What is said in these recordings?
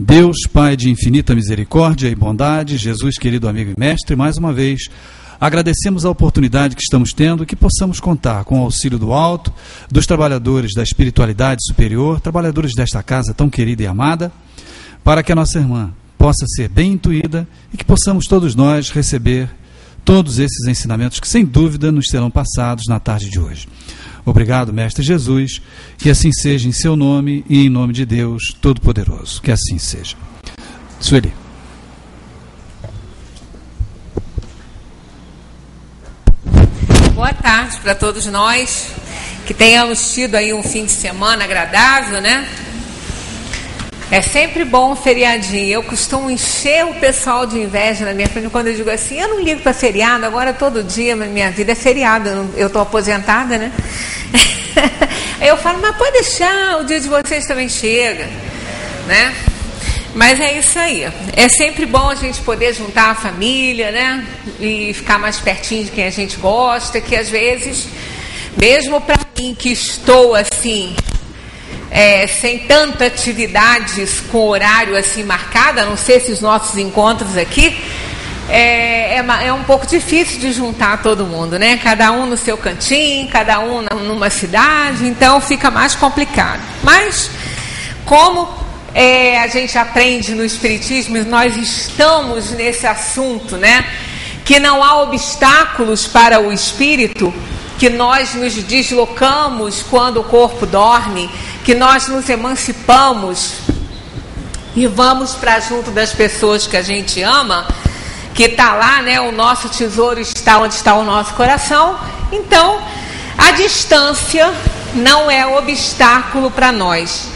Deus, Pai de infinita misericórdia e bondade, Jesus, querido amigo e mestre, mais uma vez agradecemos a oportunidade que estamos tendo e que possamos contar com o auxílio do alto, dos trabalhadores da espiritualidade superior, trabalhadores desta casa tão querida e amada, para que a nossa irmã possa ser bem intuída e que possamos todos nós receber todos esses ensinamentos que sem dúvida nos serão passados na tarde de hoje. Obrigado, Mestre Jesus, que assim seja em seu nome e em nome de Deus Todo-Poderoso. Que assim seja. Sueli. Boa tarde para todos nós, que tenhamos tido aí um fim de semana agradável, né? É sempre bom um feriadinho. Eu costumo encher o pessoal de inveja na minha frente quando eu digo assim, eu não ligo para feriado, agora todo dia minha vida é feriado, eu estou aposentada, né? Aí eu falo, mas pode deixar, o dia de vocês também chega, né? Mas é isso aí. É sempre bom a gente poder juntar a família, né? E ficar mais pertinho de quem a gente gosta, que às vezes, mesmo para mim que estou assim... sem tanta atividades com horário assim marcado, a não ser esses nossos encontros aqui, é um pouco difícil de juntar todo mundo, né? Cada um no seu cantinho, cada um numa cidade, então fica mais complicado. Mas, como a gente aprende no Espiritismo, nós estamos nesse assunto, né? Que não há obstáculos para o espírito, que nós nos deslocamos quando o corpo dorme, que nós nos emancipamos e vamos para junto das pessoas que a gente ama, que está lá, né? O nosso tesouro está onde está o nosso coração. Então, a distância não é obstáculo para nós,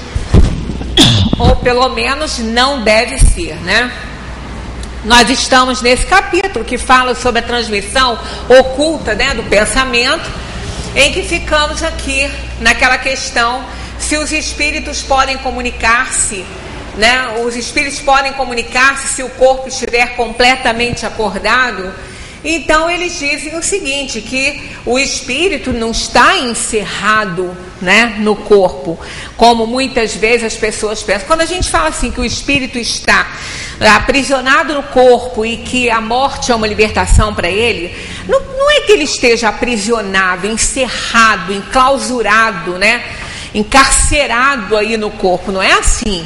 ou pelo menos não deve ser, né? Nós estamos nesse capítulo que fala sobre a transmissão oculta, né, do pensamento, em que ficamos aqui naquela questão se os espíritos podem comunicar-se, né? Os espíritos podem comunicar-se se o corpo estiver completamente acordado. Então eles dizem o seguinte, que o espírito não está encerrado, né, no corpo, como muitas vezes as pessoas pensam. Quando a gente fala assim que o espírito está aprisionado no corpo e que a morte é uma libertação para ele, não é que ele esteja aprisionado, encerrado, enclausurado, né, encarcerado aí no corpo, não é assim.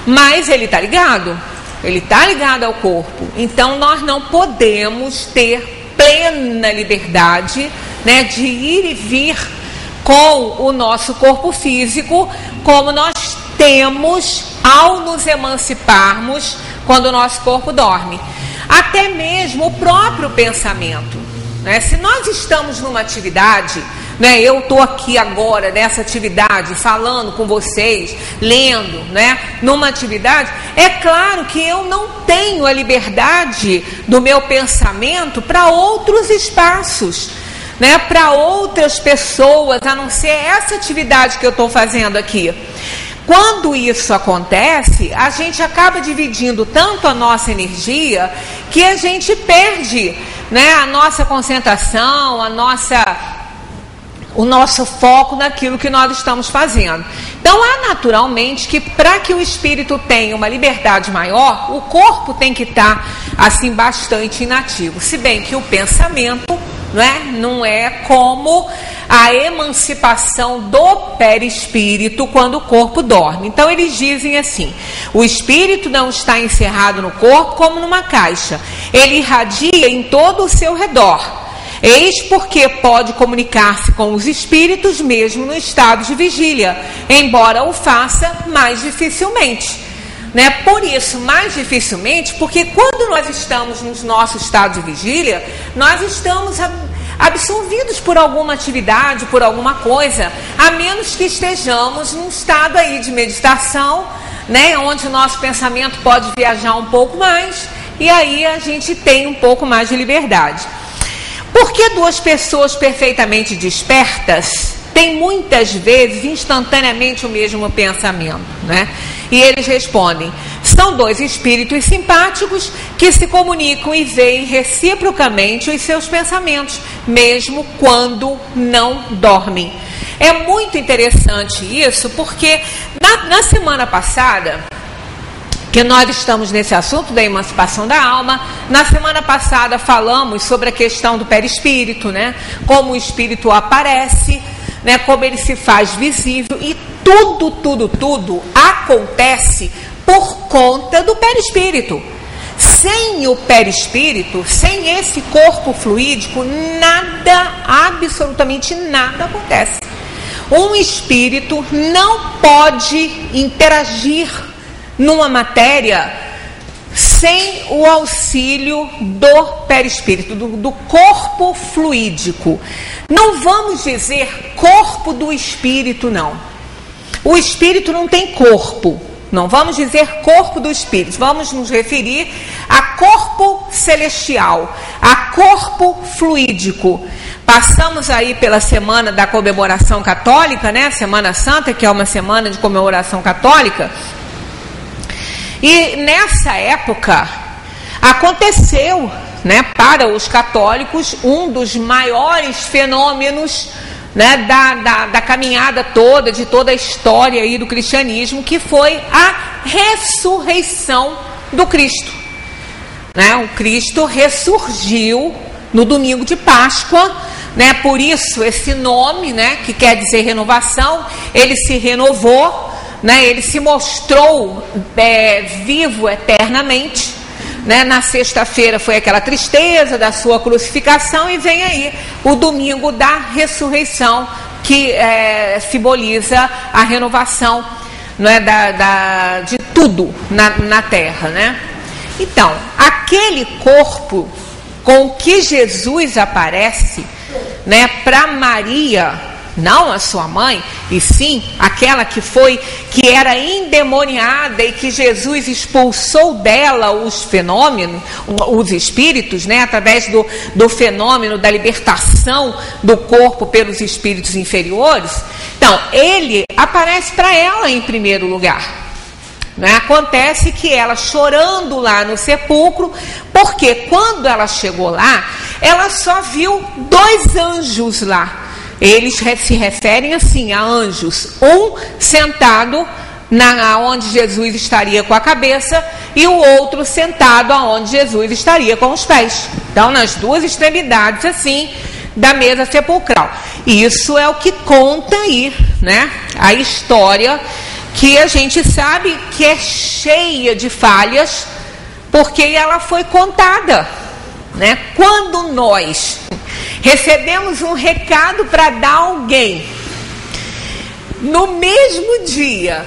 Mas ele está ligado. Ele está ligado ao corpo. Então nós não podemos ter plena liberdade, né, de ir e vir com o nosso corpo físico, como nós temos ao nos emanciparmos quando o nosso corpo dorme. Até mesmo o próprio pensamento, né? Se nós estamos numa atividade, né, eu estou aqui agora nessa atividade, falando com vocês, lendo, né, numa atividade, é claro que eu não tenho a liberdade do meu pensamento para outros espaços, né, para outras pessoas, a não ser essa atividade que eu estou fazendo aqui. Quando isso acontece, a gente acaba dividindo tanto a nossa energia que a gente perde, né, a nossa concentração, o nosso foco naquilo que nós estamos fazendo. Então, há naturalmente que para que o espírito tenha uma liberdade maior, o corpo tem que estar assim bastante inativo. Se bem que o pensamento, né, não é como a emancipação do perispírito quando o corpo dorme. Então, eles dizem assim, o espírito não está encerrado no corpo como numa caixa. Ele irradia em todo o seu redor. Eis porque pode comunicar-se com os espíritos mesmo no estado de vigília, embora o faça mais dificilmente, né? Por isso, mais dificilmente, porque quando nós estamos no nosso estado de vigília, nós estamos absorvidos por alguma atividade, por alguma coisa, a menos que estejamos num estado aí de meditação, né? Onde o nosso pensamento pode viajar um pouco mais, e aí a gente tem um pouco mais de liberdade. Por que duas pessoas perfeitamente despertas têm muitas vezes instantaneamente o mesmo pensamento, né? E eles respondem, são dois espíritos simpáticos que se comunicam e veem reciprocamente os seus pensamentos, mesmo quando não dormem. É muito interessante isso, porque na semana passada que nós estamos nesse assunto da emancipação da alma. Na semana passada falamos sobre a questão do perispírito, né? Como o espírito aparece, né? Como ele se faz visível, e tudo acontece por conta do perispírito. Sem o perispírito, sem esse corpo fluídico, nada, absolutamente nada acontece. Um espírito não pode interagir numa matéria sem o auxílio do perispírito, do corpo fluídico. Não vamos dizer corpo do espírito, não. O espírito não tem corpo. Não vamos dizer corpo do espírito, vamos nos referir a corpo celestial, a corpo fluídico. Passamos aí pela semana da comemoração católica, né? Semana Santa, que é uma semana de comemoração católica. E nessa época aconteceu, né, para os católicos, um dos maiores fenômenos, né, da caminhada toda, de toda a história aí do cristianismo, que foi a ressurreição do Cristo. Né? O Cristo ressurgiu no domingo de Páscoa, né? Por isso esse nome, né, que quer dizer renovação. Ele se renovou, né? Ele se mostrou vivo eternamente. Né? Na sexta-feira foi aquela tristeza da sua crucificação, e vem aí o domingo da ressurreição, que simboliza a renovação, né? De tudo na terra, né? Então, aquele corpo com que Jesus aparece, né, para Maria, não a sua mãe, e sim aquela que era endemoniada e que Jesus expulsou dela os fenômenos, os espíritos, né, através do fenômeno da libertação do corpo pelos espíritos inferiores. Então, ele aparece para ela em primeiro lugar. Né? Acontece que ela, chorando lá no sepulcro, porque quando ela chegou lá, ela só viu 2 anjos lá. Eles se referem assim a anjos, um sentado onde Jesus estaria com a cabeça, e o outro sentado aonde Jesus estaria com os pés. Então, nas duas extremidades assim da mesa sepulcral. Isso é o que conta aí, né, a história, que a gente sabe que é cheia de falhas, porque ela foi contada, né? Quando nós recebemos um recado para dar a alguém, no mesmo dia,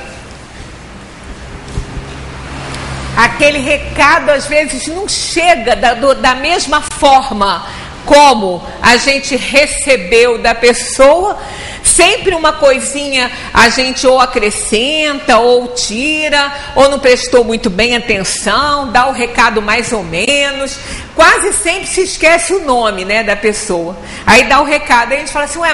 aquele recado às vezes não chega da mesma forma como a gente recebeu da pessoa. Sempre uma coisinha a gente ou acrescenta, ou tira, ou não prestou muito bem atenção, dá o recado mais ou menos. Quase sempre se esquece o nome, né, da pessoa. Aí dá o recado, aí a gente fala assim, ué,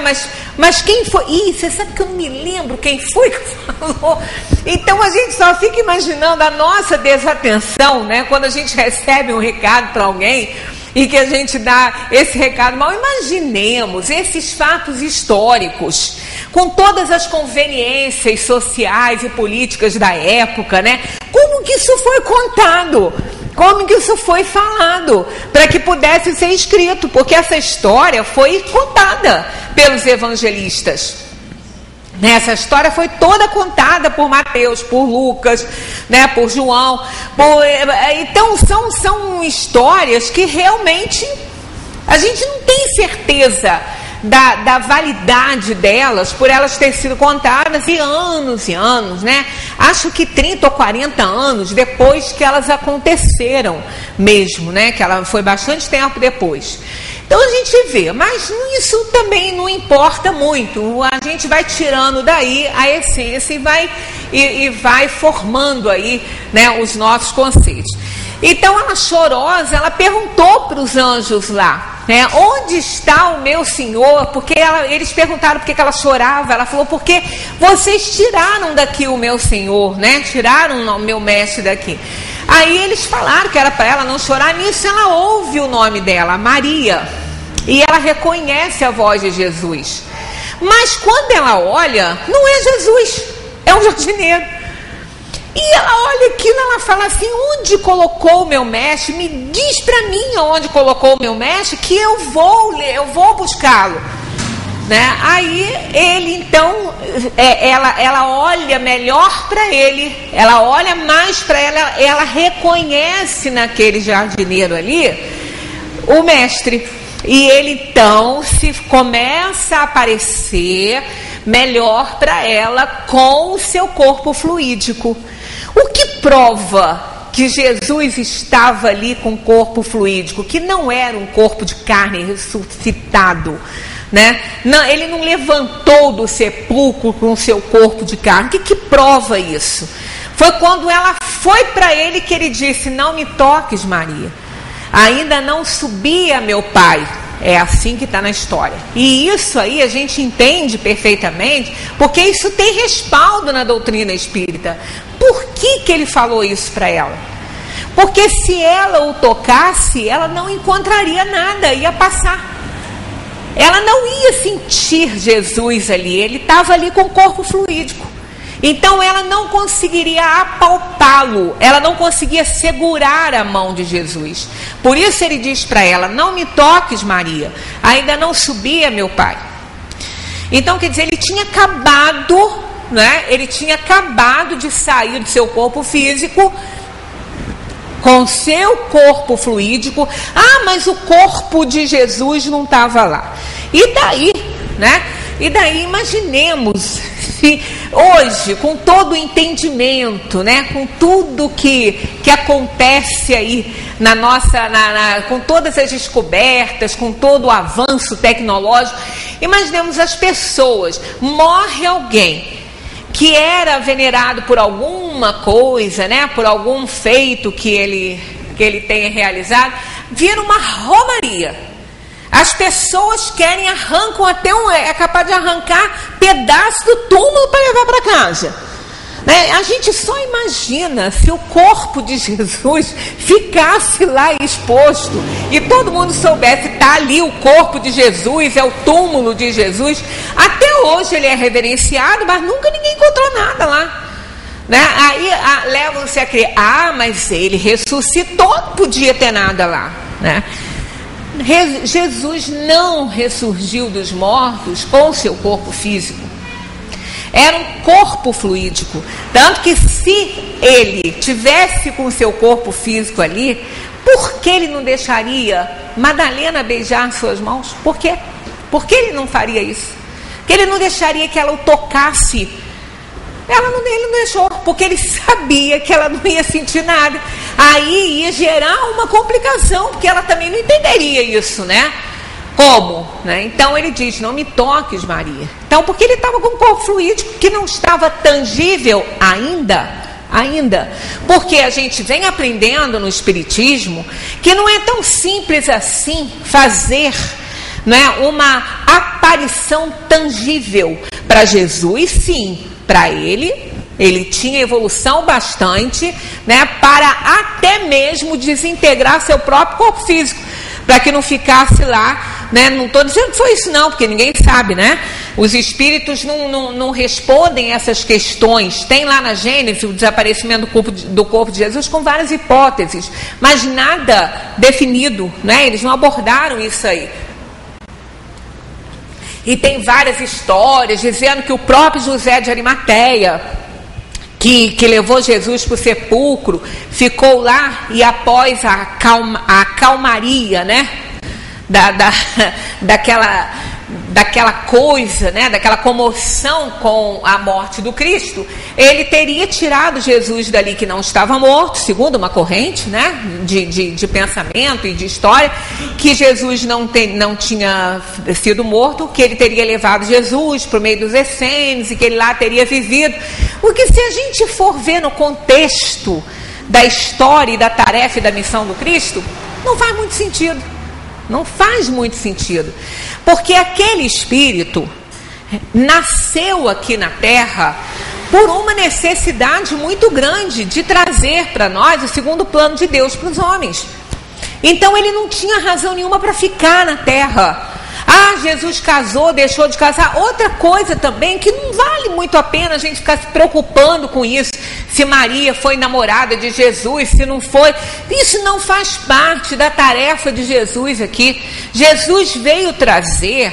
mas quem foi? Ih, você sabe que eu não me lembro quem foi que falou. Então a gente só fica imaginando a nossa desatenção, né, quando a gente recebe um recado para alguém e que a gente dá esse recado mal. Imaginemos esses fatos históricos, com todas as conveniências sociais e políticas da época, né? Como que isso foi contado? Como que isso foi falado? Para que pudesse ser escrito, porque essa história foi contada pelos evangelistas. Essa história foi toda contada por Mateus, por Lucas, né, por João. Então são histórias que realmente a gente não tem certeza da validade delas, por elas terem sido contadas e anos, né? Acho que 30 ou 40 anos depois que elas aconteceram mesmo, né? Que ela foi bastante tempo depois. Então a gente vê, mas isso também não importa muito. A gente vai tirando daí a essência e vai formando aí, né, os nossos conceitos. Então ela, chorosa, ela perguntou para os anjos lá, né, onde está o meu Senhor? Porque eles perguntaram por que ela chorava. Ela falou, porque vocês tiraram daqui o meu Senhor, né? Tiraram o meu mestre daqui. Aí eles falaram que era para ela não chorar. Nisso ela ouve o nome dela, Maria, e ela reconhece a voz de Jesus. Mas quando ela olha, não é Jesus, é um jardineiro. E ela olha aquilo, ela fala assim: onde colocou o meu mestre? Me diz para mim onde colocou o meu mestre, que eu vou buscá-lo. Né? Aí ele então, ela olha melhor para ele, ela olha mais para ela reconhece naquele jardineiro ali o mestre. E ele então começa a aparecer melhor para ela com o seu corpo fluídico. O que prova que Jesus estava ali com o corpo fluídico, que não era um corpo de carne ressuscitado, né? Não, ele não levantou do sepulcro com o seu corpo de carne. O que prova isso? Foi quando ela foi para ele que ele disse: não me toques, Maria, ainda não subi a meu Pai. É assim que está na história. E isso aí a gente entende perfeitamente, porque isso tem respaldo na doutrina espírita. Por que ele falou isso para ela? Porque se ela o tocasse, ela não encontraria nada, ia passar. Ela não ia sentir Jesus ali, ele estava ali com o corpo fluídico. Então ela não conseguiria apalpá-lo, ela não conseguia segurar a mão de Jesus. Por isso ele diz para ela: não me toques, Maria, ainda não subi a meu Pai. Então quer dizer, ele tinha acabado, né? Ele tinha acabado de sair do seu corpo físico com seu corpo fluídico. Ah, mas o corpo de Jesus não estava lá. E daí, né? E daí imaginemos se hoje, com todo o entendimento, né, com tudo que acontece aí na nossa, com todas as descobertas, com todo o avanço tecnológico, imaginemos as pessoas, morre alguém que era venerado por alguma coisa, né, por algum feito que ele tenha realizado, vira uma romaria. As pessoas arrancam até é capaz de arrancar pedaço do túmulo para levar para casa. Né? A gente só imagina se o corpo de Jesus ficasse lá exposto e todo mundo soubesse: está ali o corpo de Jesus, é o túmulo de Jesus. Até hoje ele é reverenciado, mas nunca ninguém encontrou nada lá. Né? Aí levam-se a crer: ah, mas ele ressuscitou, não podia ter nada lá. Né? Jesus não ressurgiu dos mortos com seu corpo físico. Era um corpo fluídico. Tanto que se ele tivesse com seu corpo físico ali, por que ele não deixaria Madalena beijar suas mãos? Por quê? Por que ele não faria isso? Porque ele não deixaria que ela o tocasse. Ele não deixou, porque ele sabia que ela não ia sentir nada. Aí ia gerar uma complicação, porque ela também não entenderia isso, né? Como? Né? Então ele diz: não me toques, Maria. Então, porque ele estava com um corpo fluídico que não estava tangível ainda. Porque a gente vem aprendendo no Espiritismo que não é tão simples assim fazer, né, uma aparição tangível. Para Jesus, sim. Para ele tinha evolução bastante, né, para até mesmo desintegrar seu próprio corpo físico, para que não ficasse lá, né? Não estou dizendo que foi isso não, porque ninguém sabe, né? Os espíritos não respondem essas questões. Tem lá na Gênesis o desaparecimento do corpo de Jesus com várias hipóteses, mas nada definido, né? Eles não abordaram isso aí. E tem várias histórias dizendo que o próprio José de Arimateia, que levou Jesus para o sepulcro, ficou lá e após a calmaria, né, daquela coisa, né, daquela comoção com a morte do Cristo, ele teria tirado Jesus dali, que não estava morto, segundo uma corrente, né, de pensamento e de história, que Jesus não tinha sido morto, que ele teria levado Jesus para o meio dos essênios e que ele lá teria vivido. Porque se a gente for ver no contexto da história e da tarefa e da missão do Cristo, não faz muito sentido. Não faz muito sentido. Porque aquele espírito nasceu aqui na Terra por uma necessidade muito grande de trazer para nós o segundo plano de Deus para os homens. Então ele não tinha razão nenhuma para ficar na Terra. Ah, Jesus casou, deixou de casar. Outra coisa também que não vale muito a pena a gente ficar se preocupando com isso, se Maria foi namorada de Jesus, se não foi. Isso não faz parte da tarefa de Jesus aqui. Jesus veio trazer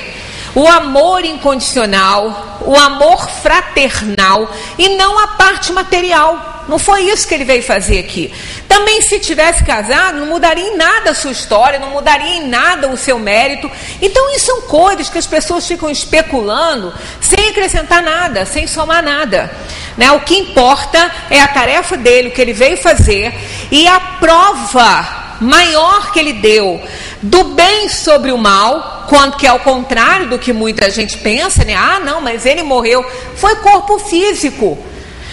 o amor incondicional, o amor fraternal e não a parte material. Não foi isso que ele veio fazer aqui. Também, se tivesse casado, não mudaria em nada a sua história, não mudaria em nada o seu mérito. Então, isso são coisas que as pessoas ficam especulando sem acrescentar nada, sem somar nada. Né? O que importa é a tarefa dele, o que ele veio fazer, e a prova maior que ele deu do bem sobre o mal, quanto que é ao contrário do que muita gente pensa, né? Ah, não, mas ele morreu. Foi corpo físico.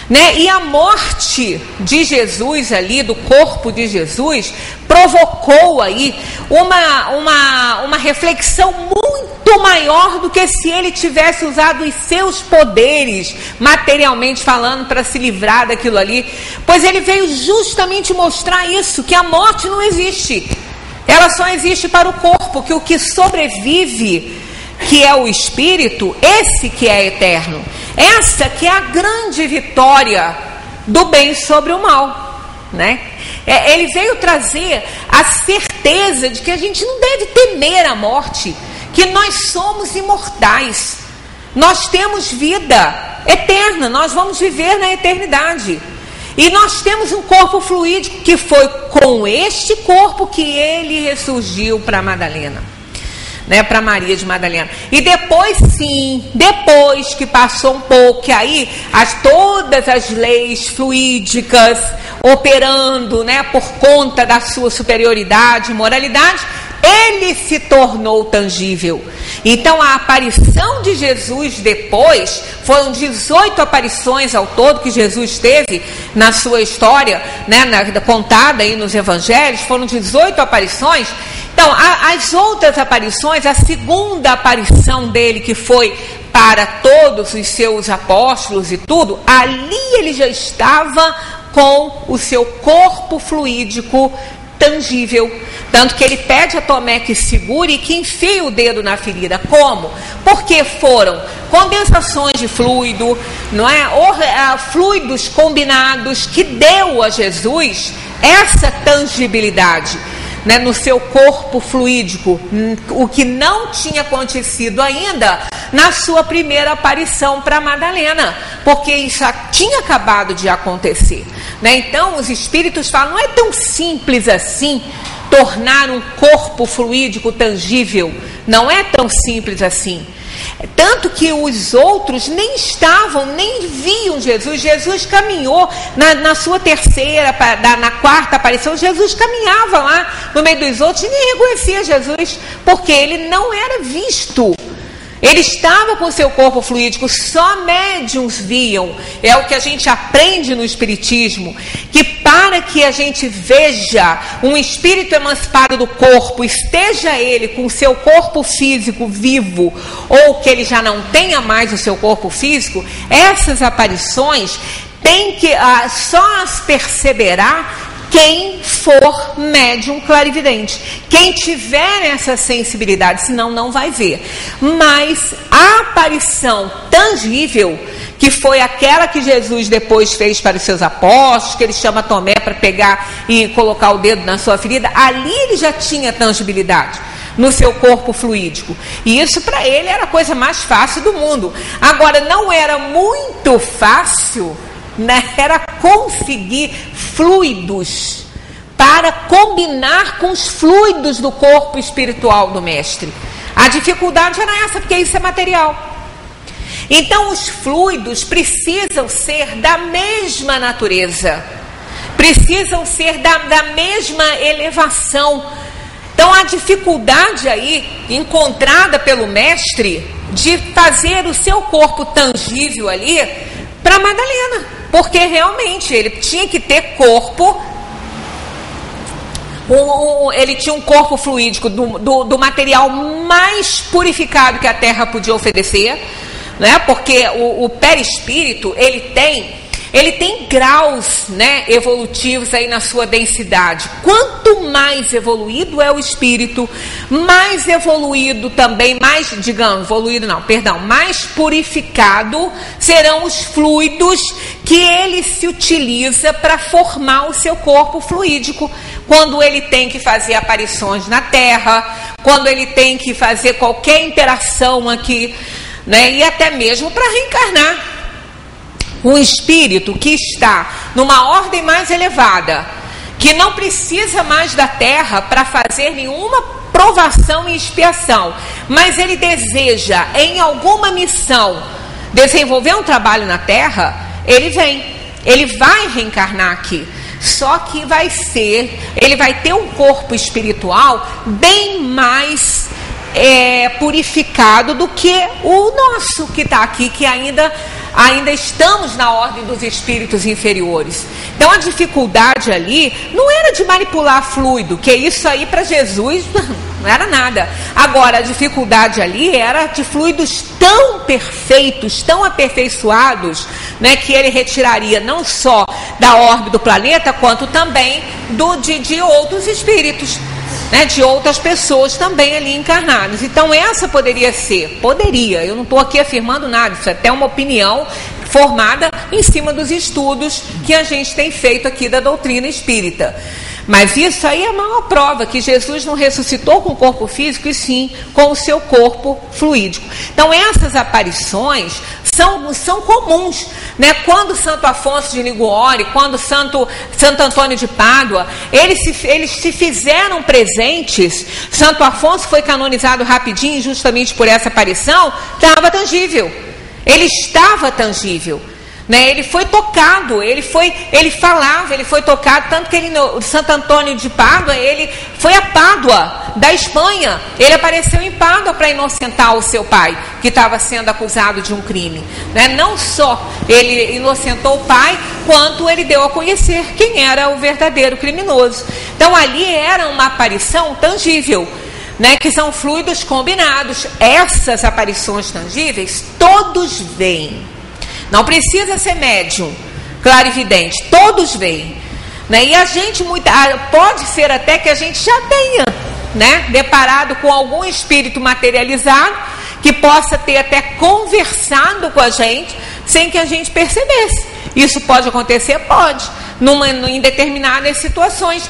Né? E a morte de Jesus ali, do corpo de Jesus, provocou aí uma reflexão muito maior do que se ele tivesse usado os seus poderes, materialmente falando, para se livrar daquilo ali. Pois ele veio justamente mostrar isso, que a morte não existe. Ela só existe para o corpo, que o que sobrevive, que é o espírito, esse que é eterno. Essa que é a grande vitória do bem sobre o mal, né? Ele veio trazer a certeza de que a gente não deve temer a morte, que nós somos imortais, nós temos vida eterna, nós vamos viver na eternidade. E nós temos um corpo fluídico, que foi com este corpo que ele ressurgiu para Madalena. Né, para Maria de Madalena. E depois, sim, depois que passou um pouco, que aí todas as leis fluídicas operando, né, por conta da sua superioridade e moralidade, ele se tornou tangível. Então, a aparição de Jesus depois, foram 18 aparições ao todo que Jesus teve na sua história, né, contada aí nos evangelhos, foram 18 aparições. Então, as outras aparições, a segunda aparição dele, que foi para todos os seus apóstolos e tudo, ali ele já estava com o seu corpo fluídico tangível. Tanto que ele pede a Tomé que segure e que enfie o dedo na ferida. Como? Porque foram condensações de fluido, não é? Fluidos combinados que deu a Jesus essa tangibilidade. Né, no seu corpo fluídico, o que não tinha acontecido ainda na sua primeira aparição para Madalena, porque isso tinha acabado de acontecer. Né? Então, os espíritos falam, não é tão simples assim tornar um corpo fluídico tangível, não é tão simples assim. Tanto que os outros nem estavam, nem viam Jesus. Jesus caminhou na sua terceira, na quarta aparição. Jesus caminhava lá no meio dos outros e ninguém reconhecia Jesus, porque ele não era visto. Ele estava com o seu corpo fluídico, só médiuns viam. É o que a gente aprende no Espiritismo, que para que a gente veja um espírito emancipado do corpo, esteja ele com o seu corpo físico vivo, ou que ele já não tenha mais o seu corpo físico, essas aparições tem que só as perceberá quem for médium clarividente, quem tiver essa sensibilidade, senão não vai ver. Mas a aparição tangível, que foi aquela que Jesus depois fez para os seus apóstolos, que ele chama Tomé para pegar e colocar o dedo na sua ferida, ali ele já tinha tangibilidade no seu corpo fluídico. E isso para ele era a coisa mais fácil do mundo. Agora, não era muito fácil, né, era conseguir fluidos para combinar com os fluidos do corpo espiritual do mestre. A dificuldade era essa, porque isso é material. Então os fluidos precisam ser da mesma natureza, precisam ser da mesma elevação. Então a dificuldade aí encontrada pelo mestre de fazer o seu corpo tangível ali para Madalena, porque realmente ele tinha que ter corpo, ele tinha um corpo fluídico do material mais purificado que a Terra podia oferecer, né? Porque o perispírito, ele tem ele tem graus, né, evolutivos aí na sua densidade. Quanto mais evoluído é o espírito, mais evoluído também, mais purificado serão os fluidos que ele se utiliza para formar o seu corpo fluídico, quando ele tem que fazer aparições na Terra, quando ele tem que fazer qualquer interação aqui, né, e até mesmo para reencarnar. Um espírito que está numa ordem mais elevada, que não precisa mais da Terra para fazer nenhuma provação e expiação, mas ele deseja em alguma missão desenvolver um trabalho na Terra, ele vem, ele vai reencarnar aqui. Só que ele vai ter um corpo espiritual bem mais purificado do que o nosso que está aqui, que ainda estamos na ordem dos espíritos inferiores. Então a dificuldade ali não era de manipular fluido, que isso aí para Jesus não era nada. Agora a dificuldade ali era de fluidos tão perfeitos, tão aperfeiçoados, né, que ele retiraria não só da órbita do planeta, quanto também de outros espíritos, né, de outras pessoas também ali encarnadas. Então essa poderia, eu não estou aqui afirmando nada, isso é até uma opinião formada em cima dos estudos que a gente tem feito aqui da doutrina espírita. Mas isso aí é a maior prova que Jesus não ressuscitou com o corpo físico, e sim com o seu corpo fluídico. Então essas aparições são comuns, né? Quando Santo Afonso de Liguori, quando Santo Antônio de Pádua, eles se fizeram presentes. Santo Afonso foi canonizado rapidinho, justamente por essa aparição. Estava tangível, ele estava tangível, né? Ele foi tocado, ele falava, ele foi tocado, tanto que Santo Antônio de Pádua, ele foi a Pádua da Espanha, ele apareceu em Pádua para inocentar o seu pai, que estava sendo acusado de um crime, né? Não só ele inocentou o pai, quanto ele deu a conhecer quem era o verdadeiro criminoso. Então ali era uma aparição tangível, né, que são fluidos combinados. Essas aparições tangíveis todos veem. Não precisa ser médium, clarividente, todos veem, né? E a gente pode ser até que a gente já tenha, né, deparado com algum espírito materializado que possa ter até conversado com a gente sem que a gente percebesse. Isso pode acontecer? Pode, em determinadas situações.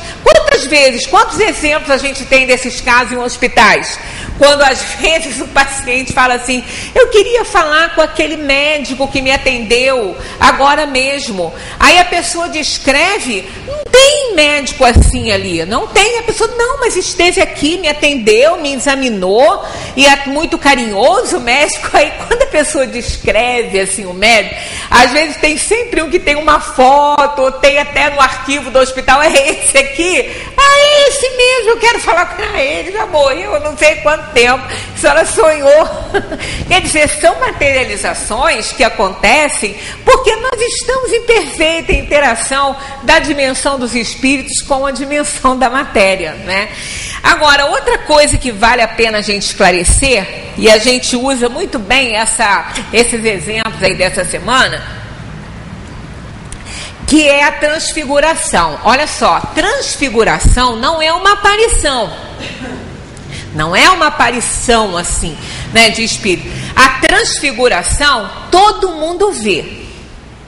Quantos exemplos a gente tem desses casos em hospitais? Quando às vezes o paciente fala assim: eu queria falar com aquele médico que me atendeu agora mesmo. Aí a pessoa descreve, não tem médico assim ali, não tem. A pessoa, não, mas esteve aqui, me atendeu, me examinou, e é muito carinhoso o médico. Aí quando a pessoa descreve assim o médico, às vezes tem sempre um que tem uma foto, ou tem até no arquivo do hospital, é esse aqui? Ah, esse mesmo, eu quero falar com ele, já morreu, eu não sei quanto tempo, a senhora sonhou. Quer dizer, são materializações que acontecem porque nós estamos em perfeita interação da dimensão dos espíritos com a dimensão da matéria, né? Agora, outra coisa que vale a pena a gente esclarecer, e a gente usa muito bem esses exemplos aí dessa semana, que é a transfiguração. Olha só, transfiguração não é uma aparição. Não é uma aparição assim, né, de espírito. A transfiguração, todo mundo vê.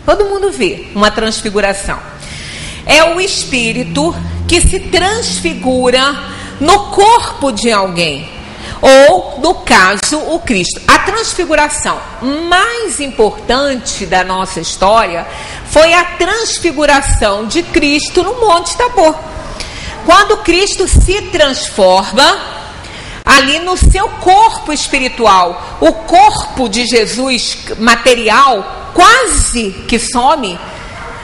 Todo mundo vê uma transfiguração. É o espírito que se transfigura no corpo de alguém. Ou, no caso, o Cristo. A transfiguração mais importante da nossa história foi a transfiguração de Cristo no Monte Tabor. Quando Cristo se transforma ali no seu corpo espiritual, o corpo de Jesus material quase que some,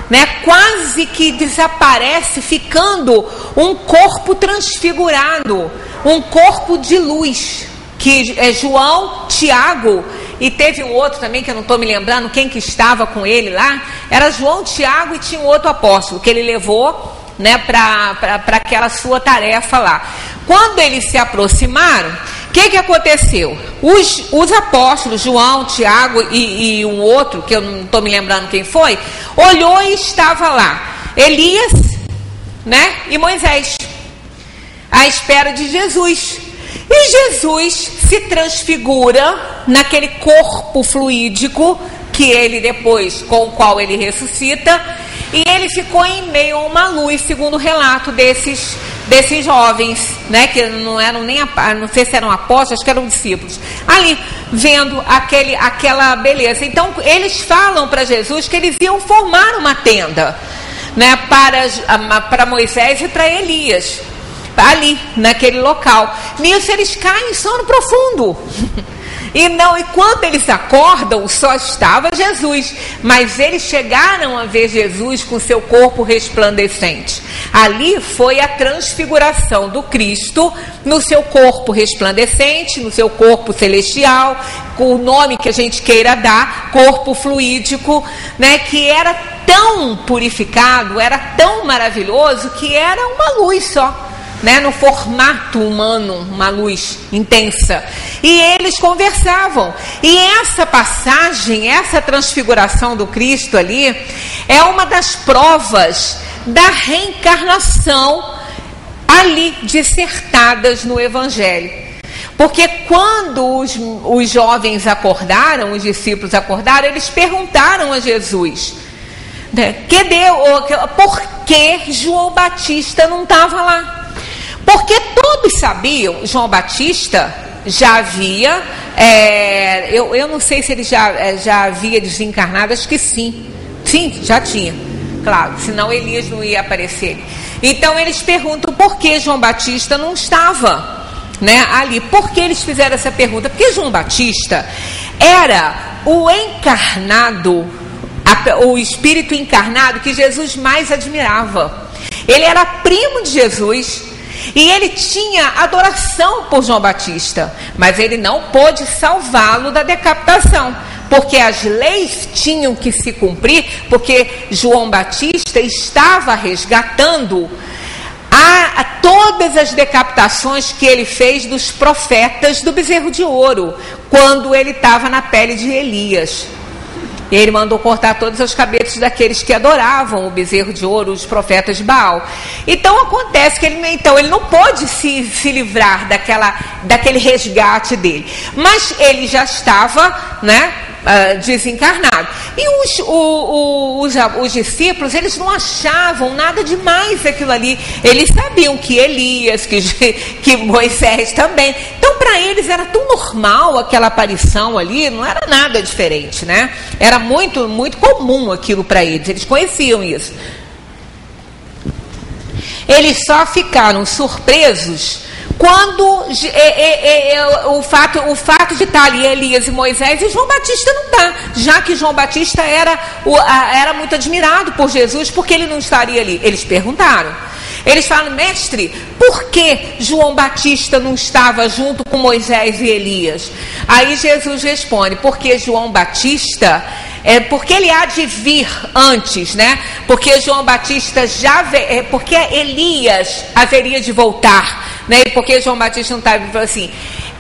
né? Quase que desaparece, ficando um corpo transfigurado, um corpo de luz, que é João, Tiago, e teve um outro também que eu não estou me lembrando quem que estava com ele lá. Era João, Tiago, e tinha um outro apóstolo que ele levou, né, para aquela sua tarefa lá. Quando eles se aproximaram, que aconteceu? Os apóstolos, João, Tiago e um outro, que eu não estou me lembrando quem foi, olhou e estava lá Elias, né, e Moisés, à espera de Jesus. E Jesus se transfigura naquele corpo fluídico que ele depois, com o qual ele ressuscita, e ele ficou em meio a uma luz, segundo o relato desses jovens, né, que não eram nem, não sei se eram apóstolos, acho que eram discípulos, ali vendo aquela beleza. Então eles falam para Jesus que eles iam formar uma tenda, né, para Moisés e para Elias, ali naquele local. Nisso eles caem em sono profundo. E quando eles acordam, só estava Jesus, mas eles chegaram a ver Jesus com seu corpo resplandecente. Ali foi a transfiguração do Cristo no seu corpo resplandecente, no seu corpo celestial, com o nome que a gente queira dar, corpo fluídico, né, que era tão purificado, era tão maravilhoso, que era uma luz só, né, no formato humano, uma luz intensa. E eles conversavam. E essa passagem, essa transfiguração do Cristo ali, é uma das provas da reencarnação ali dissertadas no Evangelho. Porque quando os jovens acordaram, os discípulos acordaram, eles perguntaram a Jesus, né, por que João Batista não estava lá? Porque todos sabiam, João Batista já havia, eu não sei se ele já havia desencarnado, acho que sim, já tinha, claro, senão Elias não ia aparecer. Então eles perguntam por que João Batista não estava, né, ali. Por que eles fizeram essa pergunta? Porque João Batista era o encarnado, o espírito encarnado que Jesus mais admirava. Ele era primo de Jesus. E ele tinha adoração por João Batista, mas ele não pôde salvá-lo da decapitação, porque as leis tinham que se cumprir, porque João Batista estava resgatando a todas as decapitações que ele fez dos profetas do bezerro de ouro, quando ele estava na pele de Elias. Ele mandou cortar todos os cabelos daqueles que adoravam o bezerro de ouro, os profetas de Baal. Então acontece que ele não pôde se livrar daquele resgate dele. Mas ele já estava, né, desencarnado. E os discípulos, eles não achavam nada demais aquilo ali. Eles sabiam que Elias, que Moisés também. Então, para eles era tão normal aquela aparição ali, não era nada diferente, né? Era muito, muito comum aquilo para eles. Eles conheciam isso. Eles só ficaram surpresos quando o fato de estar ali Elias e Moisés, e João Batista não está, já que João Batista era muito admirado por Jesus, porque ele não estaria ali. Eles perguntaram, eles falam: mestre, por que João Batista não estava junto com Moisés e Elias? Aí Jesus responde: porque João Batista, porque ele há de vir antes, né? Porque João Batista porque Elias haveria de voltar, né? E porque João Batista não estava assim,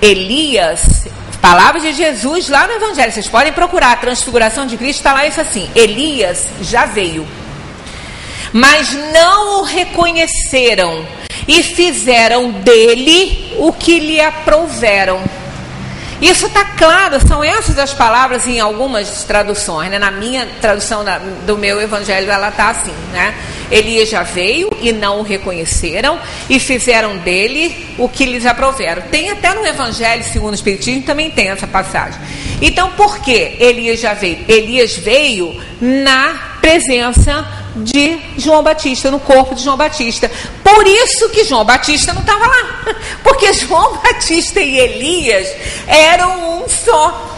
Elias, palavras de Jesus lá no Evangelho, vocês podem procurar, a transfiguração de Cristo, está lá isso assim: Elias já veio, mas não o reconheceram e fizeram dele o que lhe aprouveram. Isso está claro, são essas as palavras em algumas traduções, né? Na minha tradução do meu Evangelho, ela está assim, né? Elias já veio e não o reconheceram e fizeram dele o que lhes aprouveram. Tem até no Evangelho segundo o Espiritismo, também tem essa passagem. Então, por que Elias já veio? Elias veio na presença de João Batista, no corpo de João Batista. Por isso que João Batista não estava lá, porque João Batista e Elias eram um só.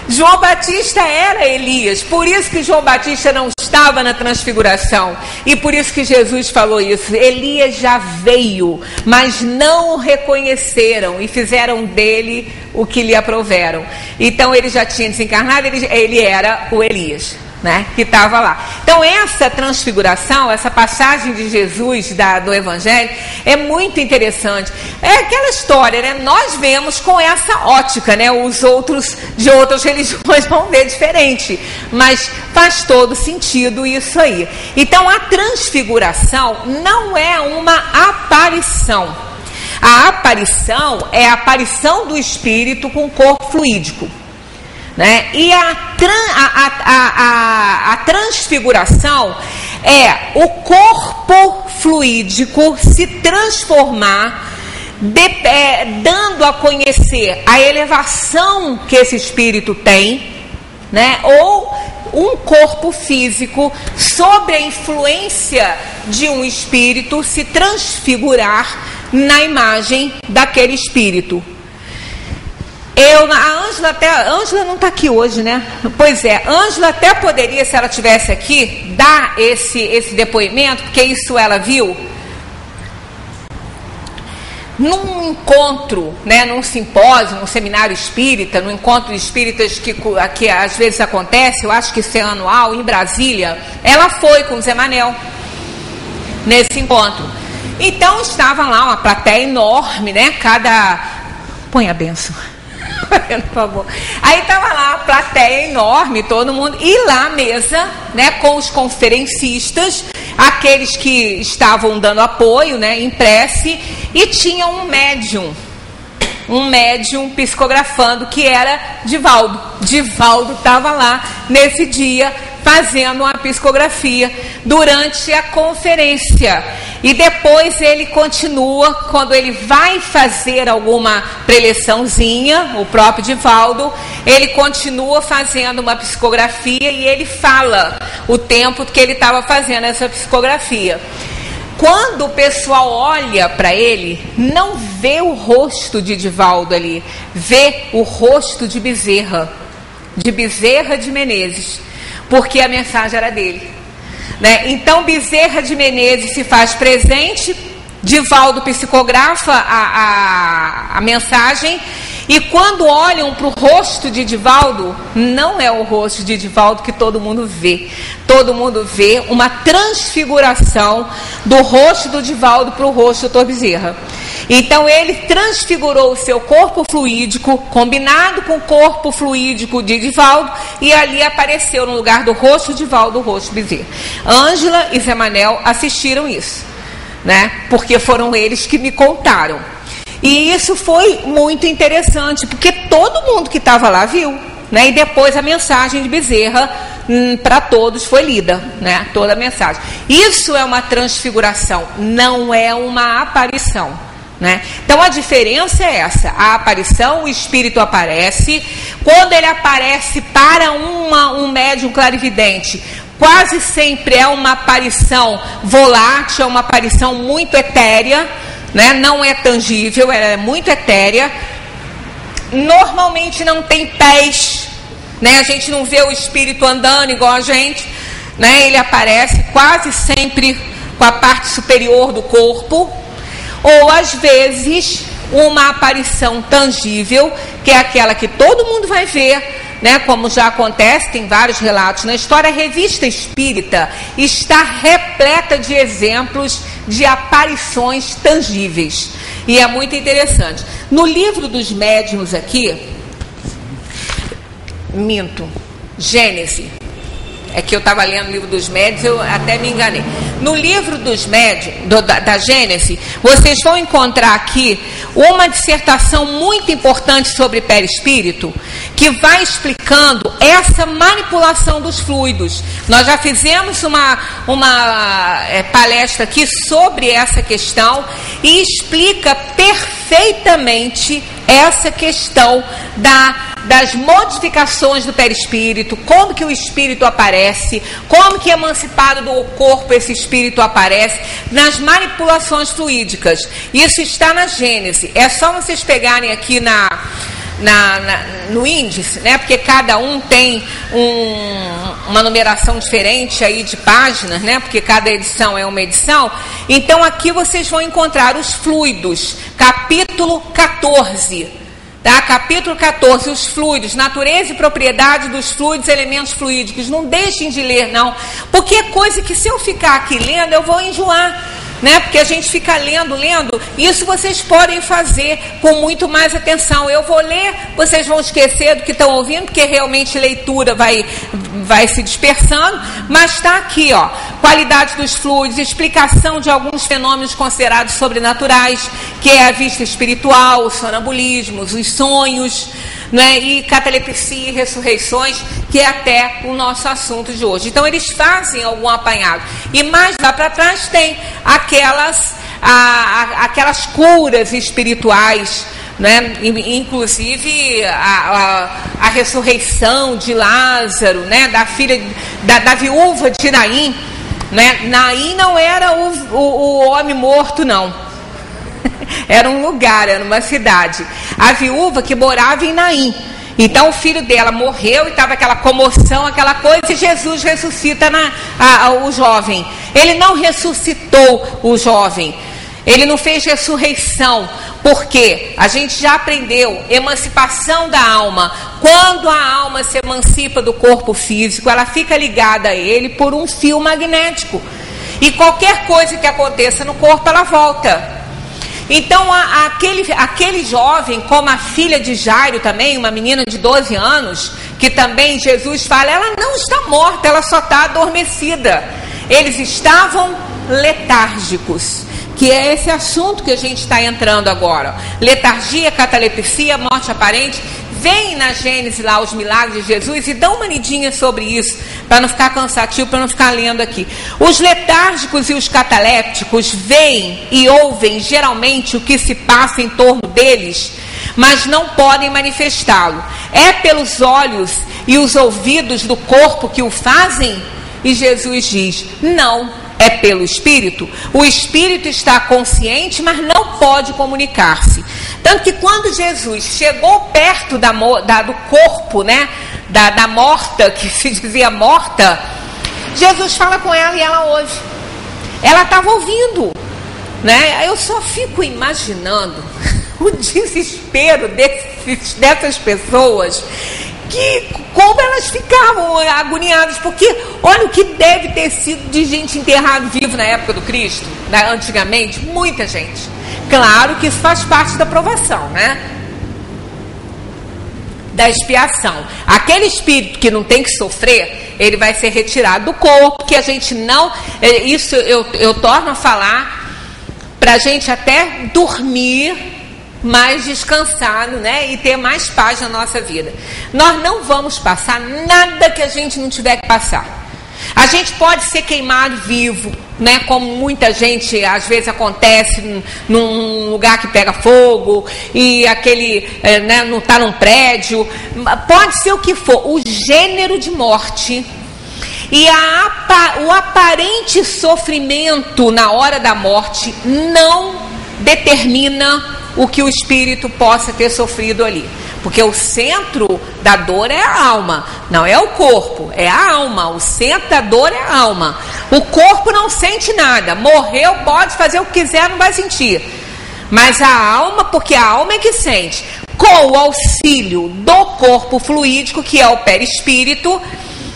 João Batista era Elias, por isso que João Batista não estava na transfiguração, e por isso que Jesus falou isso: Elias já veio, mas não o reconheceram e fizeram dele o que lhe aprouveram. Então ele já tinha desencarnado, ele era o Elias. né, que estava lá. Então essa transfiguração, essa passagem de Jesus do Evangelho é muito interessante. É aquela história, né? Nós vemos com essa ótica, né? Os outros de outras religiões vão ver diferente, mas faz todo sentido isso aí. Então a transfiguração não é uma aparição. A aparição é a aparição do Espírito com o corpo fluídico. Né? E a transfiguração é o corpo fluídico se transformar, dando a conhecer a elevação que esse espírito tem, né? Ou um corpo físico, sob a influência de um espírito, se transfigurar na imagem daquele espírito. A Ângela não está aqui hoje, né? Pois é, Ângela até poderia, se ela estivesse aqui, dar esse depoimento, porque isso ela viu num encontro, né, num simpósio, num seminário espírita, num encontro de espíritas que às vezes acontece, eu acho que isso é anual, em Brasília. Ela foi com o Zé Manel nesse encontro. Então estava lá uma plateia enorme, né? Põe a benção. Por favor. Aí estava lá a plateia enorme, todo mundo, e lá a mesa, né, com os conferencistas, aqueles que estavam dando apoio, né, em prece, e tinha um médium psicografando, que era Divaldo. Divaldo estava lá nesse dia fazendo uma psicografia durante a conferência. E depois ele continua, quando ele vai fazer alguma preleçãozinha, o próprio Divaldo, ele continua fazendo uma psicografia e ele fala o tempo que ele estava fazendo essa psicografia. Quando o pessoal olha para ele, não vê o rosto de Divaldo ali, vê o rosto de Bezerra de Menezes, porque a mensagem era dele, né? Então Bezerra de Menezes se faz presente, Divaldo psicografa a mensagem, e quando olham para o rosto de Divaldo, não é o rosto de Divaldo que todo mundo vê. Todo mundo vê uma transfiguração do rosto do Divaldo para o rosto do Dr. Bezerra. Então ele transfigurou o seu corpo fluídico, combinado com o corpo fluídico de Divaldo, e ali apareceu no lugar do rosto de Divaldo o rosto de Bezerra. Ângela e Zé Manel assistiram isso, né? Porque foram eles que me contaram. E isso foi muito interessante, porque todo mundo que estava lá viu, né? E depois a mensagem de Bezerra para todos foi lida, né? Toda a mensagem. Isso é uma transfiguração, não é uma aparição, né? Então a diferença é essa: a aparição, o espírito aparece. Quando ele aparece para um médium clarividente, quase sempre é uma aparição volátil, é uma aparição muito etérea, né? Não é tangível, ela é muito etérea. Normalmente não tem pés, né? A gente não vê o espírito andando igual a gente, né? Ele aparece quase sempre com a parte superior do corpo, ou às vezes uma aparição tangível, que é aquela que todo mundo vai ver, né? Como já acontece, tem vários relatos na história. A Revista Espírita está repleta de exemplos de aparições tangíveis, e é muito interessante. No livro dos médiuns aqui, Gênesis, é que eu estava lendo o livro dos médiuns, eu até me enganei. No livro dos médiuns, da Gênesis, vocês vão encontrar aqui uma dissertação muito importante sobre perispírito, que vai explicando essa manipulação dos fluidos. Nós já fizemos uma palestra aqui sobre essa questão, e explica perfeitamente essa questão das modificações do perispírito, como que o espírito aparece, como que emancipado do corpo esse espírito aparece, nas manipulações fluídicas. Isso está na Gênesis. É só vocês pegarem aqui no índice, né? Porque cada um tem uma numeração diferente aí de páginas, né? Porque cada edição é uma edição. Então aqui vocês vão encontrar os fluidos, capítulo 14. Tá? Capítulo 14, os fluidos, natureza e propriedade dos fluidos, elementos fluídicos. Não deixem de ler, não. Porque é coisa que se eu ficar aqui lendo, eu vou enjoar. Né? Porque a gente fica lendo, isso vocês podem fazer com muito mais atenção. Eu vou ler, vocês vão esquecer do que estão ouvindo, porque realmente leitura vai se dispersando, mas está aqui, ó, qualidade dos fluidos, explicação de alguns fenômenos considerados sobrenaturais, que é a vista espiritual, os sonambulismos, os sonhos, né, e catalepsia e ressurreições, que é até o nosso assunto de hoje. Então eles fazem algum apanhado. E mais lá para trás tem aquelas curas espirituais, né? Inclusive a ressurreição de Lázaro, né? Da filha da viúva de Naim, né? Naim não era o homem morto, não. Era um lugar, era uma cidade. A viúva que morava em Naim. Então o filho dela morreu e estava aquela comoção, aquela coisa, e Jesus ressuscita o jovem. Ele não ressuscitou o jovem. Ele não fez ressurreição. Porque a gente já aprendeu emancipação da alma. Quando a alma se emancipa do corpo físico, ela fica ligada a ele por um fio magnético. E qualquer coisa que aconteça no corpo, ela volta. Então, aquele jovem, como a filha de Jairo também, uma menina de 12 anos, que também Jesus fala, ela não está morta, ela só está adormecida. Eles estavam letárgicos, que é esse assunto que a gente está entrando agora. Letargia, catalepsia, morte aparente. Vem na Gênesis lá os milagres de Jesus e dá uma lidinha sobre isso, para não ficar cansativo, para não ficar lendo aqui. Os letárgicos e os catalépticos veem e ouvem geralmente o que se passa em torno deles, mas não podem manifestá-lo. É pelos olhos e os ouvidos do corpo que o fazem? E Jesus diz, não. É pelo Espírito. O Espírito está consciente, mas não pode comunicar-se. Tanto que quando Jesus chegou perto do corpo, né, da morta, que se dizia morta, Jesus fala com ela e ela ouve. Ela estava ouvindo, né? Eu só fico imaginando o desespero dessas pessoas, que como elas ficavam agoniadas, porque olha o que deve ter sido de gente enterrada vivo na época do Cristo, né? Antigamente, muita gente. Claro que isso faz parte da provação, né? Da expiação. Aquele espírito que não tem que sofrer, ele vai ser retirado do corpo, que a gente não... Isso eu torno a falar, para a gente até dormir mais descansado, né? E ter mais paz na nossa vida. Nós não vamos passar nada que a gente não tiver que passar. A gente pode ser queimado vivo, né? Como muita gente, às vezes acontece num lugar que pega fogo e aquele, né, não está num prédio. Pode ser o que for. O gênero de morte e o aparente sofrimento na hora da morte não determina o que o espírito possa ter sofrido ali. Porque o centro da dor é a alma, não é o corpo, é a alma. O centro da dor é a alma. O corpo não sente nada. Morreu, pode fazer o que quiser, não vai sentir. Mas a alma, porque a alma é que sente. Com o auxílio do corpo fluídico, que é o perispírito,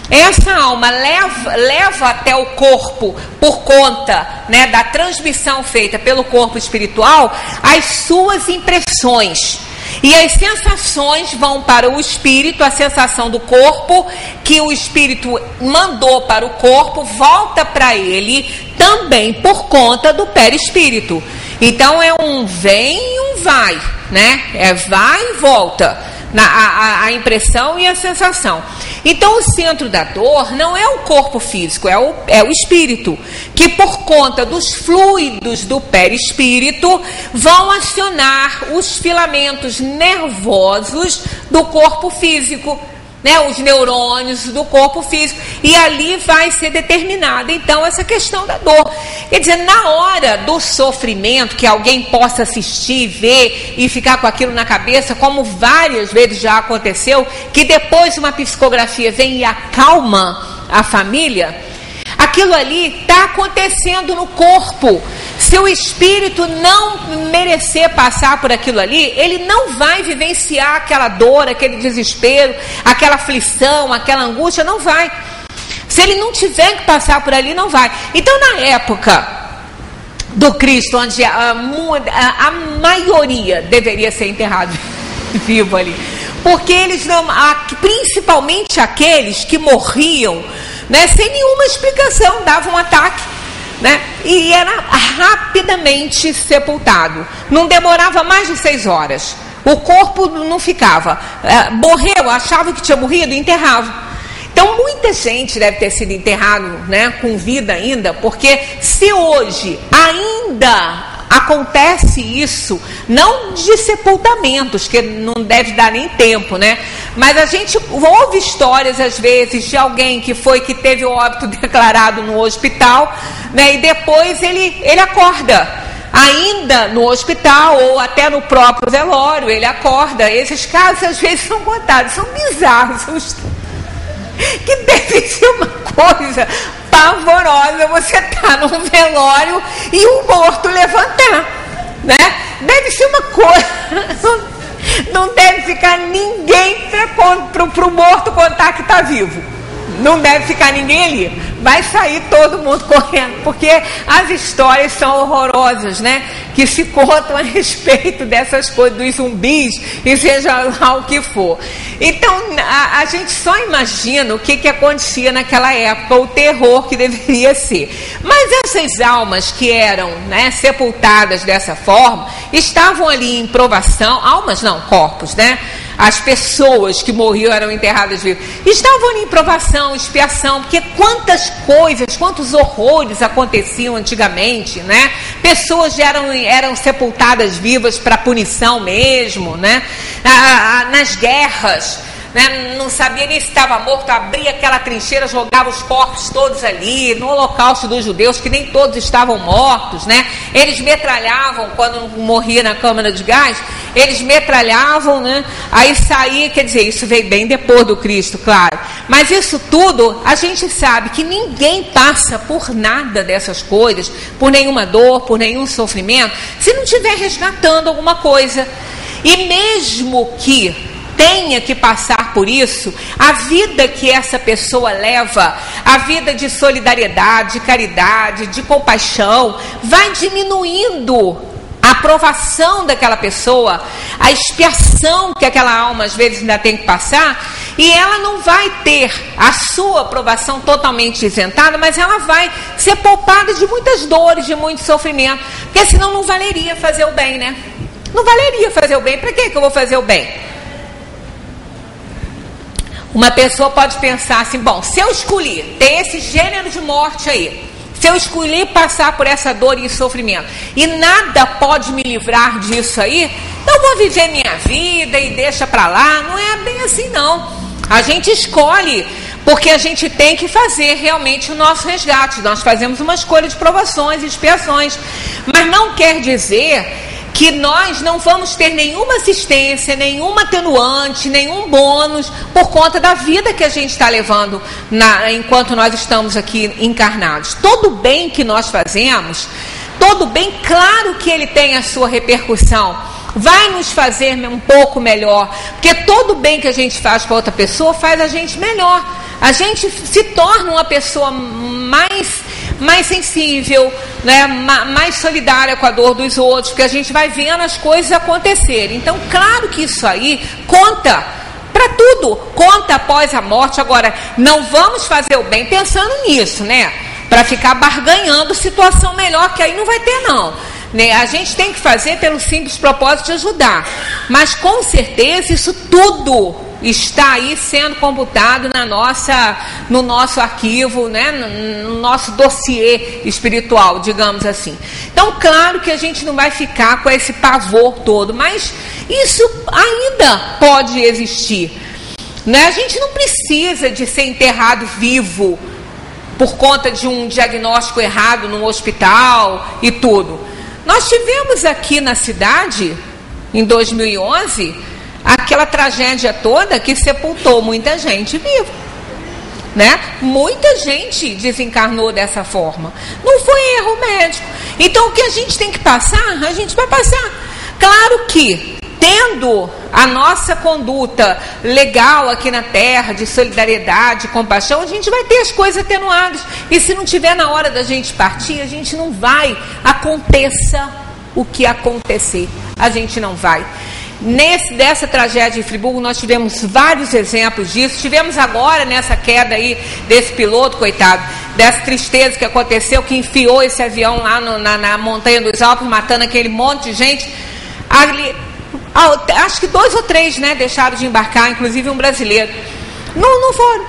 essa alma leva até o corpo, por conta, né, da transmissão feita pelo corpo espiritual, as suas impressões. E as sensações vão para o espírito, a sensação do corpo, que o espírito mandou para o corpo, volta para ele também por conta do perispírito. Então é um vem e um vai, né? É vai e volta. A impressão e a sensação. Então o centro da dor não é o corpo físico, é o espírito, que por conta dos fluidos do perispírito vão acionar os filamentos nervosos do corpo físico, né, os neurônios do corpo físico, e ali vai ser determinada então essa questão da dor. Quer dizer, na hora do sofrimento, que alguém possa assistir, ver e ficar com aquilo na cabeça, como várias vezes já aconteceu, que depois uma psicografia vem e acalma a família, Aquilo ali está acontecendo no corpo. Se o espírito não merecer passar por aquilo ali, ele não vai vivenciar aquela dor, aquele desespero, aquela aflição, aquela angústia, não vai. Se ele não tiver que passar por ali, não vai. Então, na época do Cristo, onde a maioria deveria ser enterrado vivo ali, porque eles não, principalmente aqueles que morriam, né, sem nenhuma explicação, davam um ataque, né, e era rapidamente sepultado. Não demorava mais de 6 horas. O corpo não ficava. Morreu, achava que tinha morrido, enterrava. Então, muita gente deve ter sido enterrado, né, com vida ainda, porque se hoje ainda acontece isso, não de sepultamentos, que não deve dar nem tempo, né? Mas a gente ouve histórias, às vezes, de alguém que teve o óbito declarado no hospital, né, e depois ele acorda. Ainda no hospital ou até no próprio velório, ele acorda. Esses casos, às vezes, são contados, são bizarros, que deve ser uma coisa pavorosa você estar num velório e um morto levantar, né? Deve ser uma coisa, não deve ficar ninguém para o morto contar que está vivo, não deve ficar ninguém ali, vai sair todo mundo correndo, porque as histórias são horrorosas, né? Que se contam a respeito dessas coisas, dos zumbis, e seja lá o que for. Então, a gente só imagina o que acontecia naquela época, o terror que deveria ser. Mas essas almas que eram, né, sepultadas dessa forma, estavam ali em provação, almas não, corpos, né? As pessoas que morriam eram enterradas vivas, estavam ali em provação, expiação, porque quantas coisas, quantos horrores aconteciam antigamente, né? Pessoas eram sepultadas vivas para punição mesmo, né? Nas guerras, né? Não sabia nem se estava morto, abria aquela trincheira, jogava os corpos todos ali, no holocausto dos judeus, que nem todos estavam mortos, né? Eles metralhavam, quando morria na câmara de gás, eles metralhavam, né? Aí saía, quer dizer, isso veio bem depois do Cristo, claro. Mas isso tudo, a gente sabe que ninguém passa por nada dessas coisas, por nenhuma dor, por nenhum sofrimento, se não estiver resgatando alguma coisa. E mesmo que tenha que passar por isso, a vida que essa pessoa leva, a vida de solidariedade, de caridade, de compaixão, vai diminuindo a provação daquela pessoa, a expiação que aquela alma às vezes ainda tem que passar, e ela não vai ter a sua provação totalmente isentada, mas ela vai ser poupada de muitas dores, de muito sofrimento, porque senão não valeria fazer o bem, né? Não valeria fazer o bem. Para que eu vou fazer o bem? Uma pessoa pode pensar assim, bom, se eu escolhi, tem esse gênero de morte aí, se eu escolhi passar por essa dor e sofrimento, e nada pode me livrar disso aí, então vou viver minha vida e deixa pra lá. Não é bem assim, não. A gente escolhe, porque a gente tem que fazer realmente o nosso resgate. Nós fazemos uma escolha de provações e expiações, mas não quer dizer que nós não vamos ter nenhuma assistência, nenhuma atenuante, nenhum bônus por conta da vida que a gente está levando enquanto nós estamos aqui encarnados. Todo bem que nós fazemos, todo bem, claro que ele tem a sua repercussão, vai nos fazer um pouco melhor, porque todo bem que a gente faz para outra pessoa faz a gente melhor. A gente se torna uma pessoa mais sensível, né, mais solidária com a dor dos outros, porque a gente vai vendo as coisas acontecerem. Então, claro que isso aí conta para tudo, conta após a morte. Agora, não vamos fazer o bem pensando nisso, né, para ficar barganhando situação melhor, que aí não vai ter, não. Né? A gente tem que fazer pelo simples propósito de ajudar, mas com certeza isso tudo está aí sendo computado no nosso arquivo, né? No nosso dossiê espiritual, digamos assim. Então, claro que a gente não vai ficar com esse pavor todo, mas isso ainda pode existir, né? A gente não precisa de ser enterrado vivo por conta de um diagnóstico errado no hospital e tudo. Nós tivemos aqui na cidade, em 2011, aquela tragédia toda que sepultou muita gente viva. né? Muita gente desencarnou dessa forma. Não foi erro médico. Então o que a gente tem que passar, a gente vai passar. Claro que, tendo a nossa conduta legal aqui na Terra, de solidariedade, compaixão, a gente vai ter as coisas atenuadas. E se não tiver na hora da gente partir, a gente não vai. Aconteça o que acontecer, a gente não vai. Dessa tragédia em Friburgo, nós tivemos vários exemplos disso. Tivemos agora, nessa queda aí, desse piloto, coitado, dessa tristeza que aconteceu, que enfiou esse avião lá na montanha dos Alpes, matando aquele monte de gente. Ali, acho que 2 ou 3, né, deixaram de embarcar, inclusive um brasileiro. Não foram,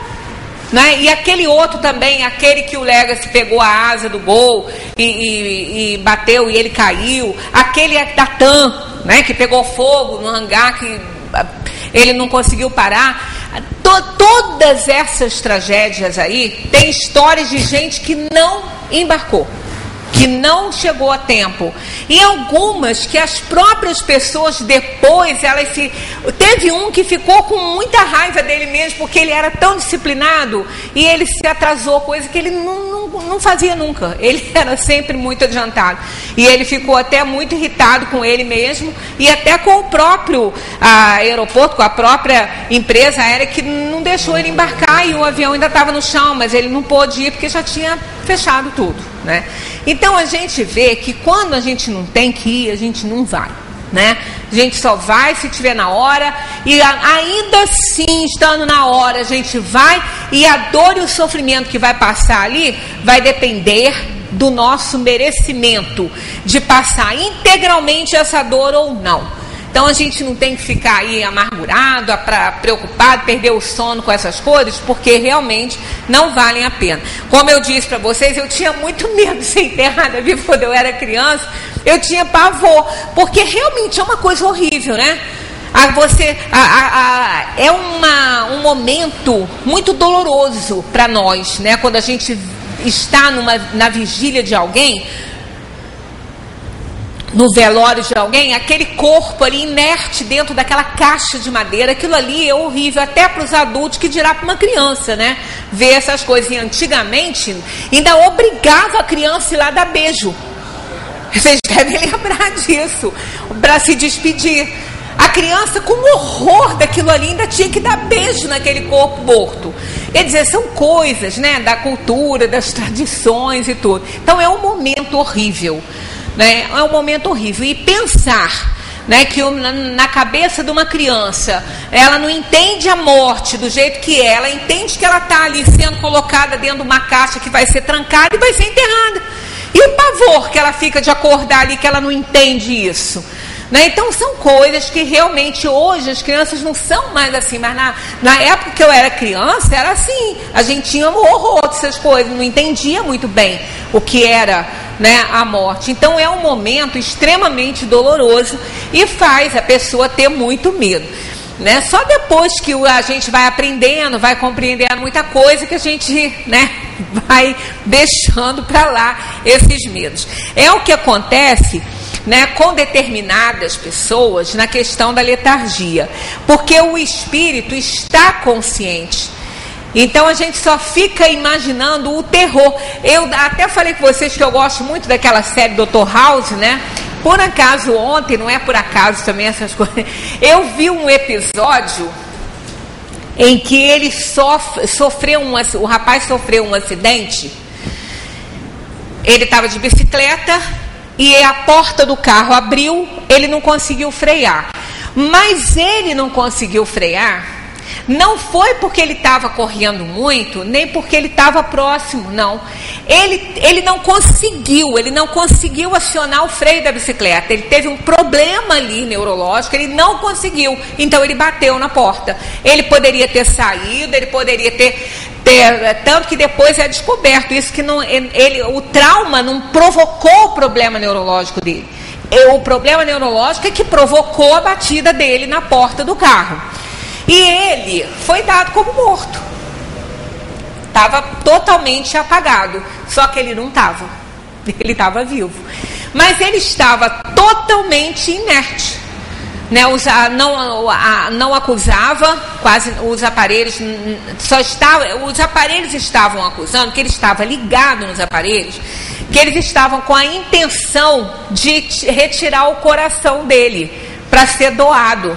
né? E aquele outro também, aquele que o Legacy pegou a asa do Gol e bateu e ele caiu. Aquele da TAM, né, que pegou fogo no hangar, que ele não conseguiu parar. Todas essas tragédias aí, tem histórias de gente que não embarcou, que não chegou a tempo. E algumas que as próprias pessoas depois, teve um que ficou com muita raiva dele mesmo, porque ele era tão disciplinado e ele se atrasou, coisa que ele não fazia nunca. Ele era sempre muito adiantado. E ele ficou até muito irritado com ele mesmo e até com o próprio aeroporto, com a própria empresa aérea, que não deixou ele embarcar, e o avião ainda estava no chão, mas ele não pôde ir porque já tinha fechado tudo, né? Então a gente vê que quando a gente não tem que ir, a gente não vai, né? A gente só vai se tiver na hora, e ainda assim, estando na hora, a gente vai, e a dor e o sofrimento que vai passar ali vai depender do nosso merecimento de passar integralmente essa dor ou não. Então a gente não tem que ficar aí amargurado, preocupado, perder o sono com essas coisas, porque realmente não valem a pena. Como eu disse para vocês, eu tinha muito medo de ser enterrada viva quando eu era criança. Eu tinha pavor, porque realmente é uma coisa horrível, né? É um momento muito doloroso para nós, né? Quando a gente está na vigília de alguém, no velório de alguém, aquele corpo ali inerte dentro daquela caixa de madeira, aquilo ali é horrível até para os adultos, que dirá para uma criança, né? Ver essas coisas. E antigamente ainda obrigava a criança a ir lá dar beijo. Vocês devem lembrar disso, para se despedir. A criança, com horror daquilo ali, ainda tinha que dar beijo naquele corpo morto. Quer dizer, são coisas, né, da cultura, das tradições e tudo. Então é um momento horrível, né? É um momento horrível. E pensar, né, que na cabeça de uma criança, ela não entende a morte do jeito que é, ela entende que ela está ali sendo colocada dentro de uma caixa que vai ser trancada e vai ser enterrada. E o pavor que ela fica de acordar ali, que ela não entende isso, né? Então são coisas que realmente hoje as crianças não são mais assim, mas na época que eu era criança era assim. A gente tinha um horror dessas coisas, não entendia muito bem o que era, né, a morte. Então é um momento extremamente doloroso e faz a pessoa ter muito medo, né? Só depois que a gente vai aprendendo, vai compreendendo muita coisa, que a gente, né, vai deixando para lá esses medos. É o que acontece, né, com determinadas pessoas na questão da letargia, porque o espírito está consciente. Então a gente só fica imaginando o terror. Eu até falei com vocês que eu gosto muito daquela série Dr. House, né? Por acaso ontem, não é por acaso também essas coisas, eu vi um episódio em que ele o rapaz sofreu um acidente. Ele estava de bicicleta e a porta do carro abriu, ele não conseguiu frear. Mas ele não conseguiu frear, não foi porque ele estava correndo muito, nem porque ele estava próximo, não. Ele não conseguiu acionar o freio da bicicleta. Ele teve um problema ali neurológico, ele não conseguiu, então ele bateu na porta. Ele poderia ter saído, ele poderia ter tanto que depois é descoberto isso, que o trauma não provocou o problema neurológico dele. O problema neurológico é que provocou a batida dele na porta do carro. E ele foi dado como morto. Estava totalmente apagado. Só que ele não estava. Ele estava vivo. Mas ele estava totalmente inerte. né, não acusava, quase os aparelhos os aparelhos estavam acusando que ele estava ligado nos aparelhos, que eles estavam com a intenção de retirar o coração dele para ser doado.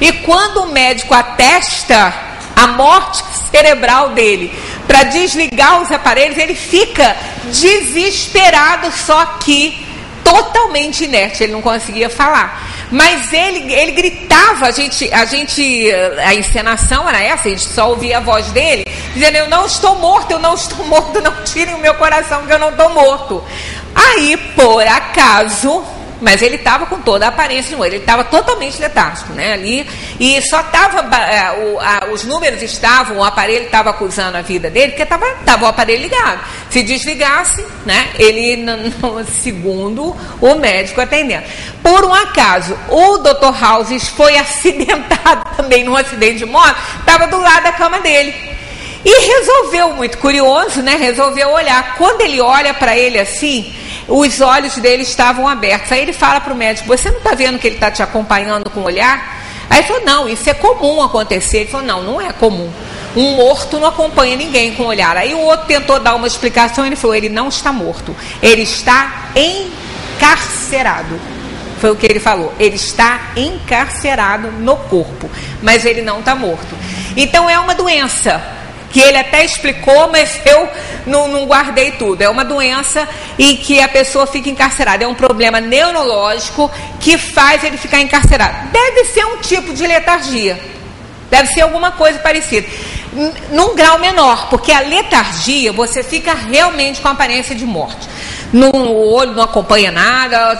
E quando o médico atesta a morte cerebral dele para desligar os aparelhos, ele fica desesperado, só que totalmente inerte, ele não conseguia falar. Mas ele gritava, a encenação era essa, a gente só ouvia a voz dele, dizendo: eu não estou morto, não tirem o meu coração que eu não estou morto. Aí, por acaso, mas ele estava com toda a aparência de morto, ele estava totalmente letárgico, né, ali, e só estava, os números estavam, o aparelho estava acusando a vida dele, porque estava o aparelho ligado. Se desligasse, né, ele, segundo o médico atendendo. Por um acaso, o Dr. House foi acidentado também num acidente de moto, estava do lado da cama dele. E resolveu, muito curioso, né, resolveu olhar. Quando ele olha para ele assim, os olhos dele estavam abertos. Aí ele fala para o médico: você não está vendo que ele está te acompanhando com o olhar? Aí ele falou: não, isso é comum acontecer. Ele falou: não é comum. Um morto não acompanha ninguém com o olhar. Aí o outro tentou dar uma explicação, ele falou: ele não está morto, ele está encarcerado. Foi o que ele falou: ele está encarcerado no corpo, mas ele não está morto. Então é uma doença que ele até explicou, mas eu não guardei tudo. É uma doença em que a pessoa fica encarcerada. É um problema neurológico que faz ele ficar encarcerado. Deve ser um tipo de letargia. Deve ser alguma coisa parecida. Num grau menor, porque a letargia, você fica realmente com a aparência de morte. O olho não acompanha nada,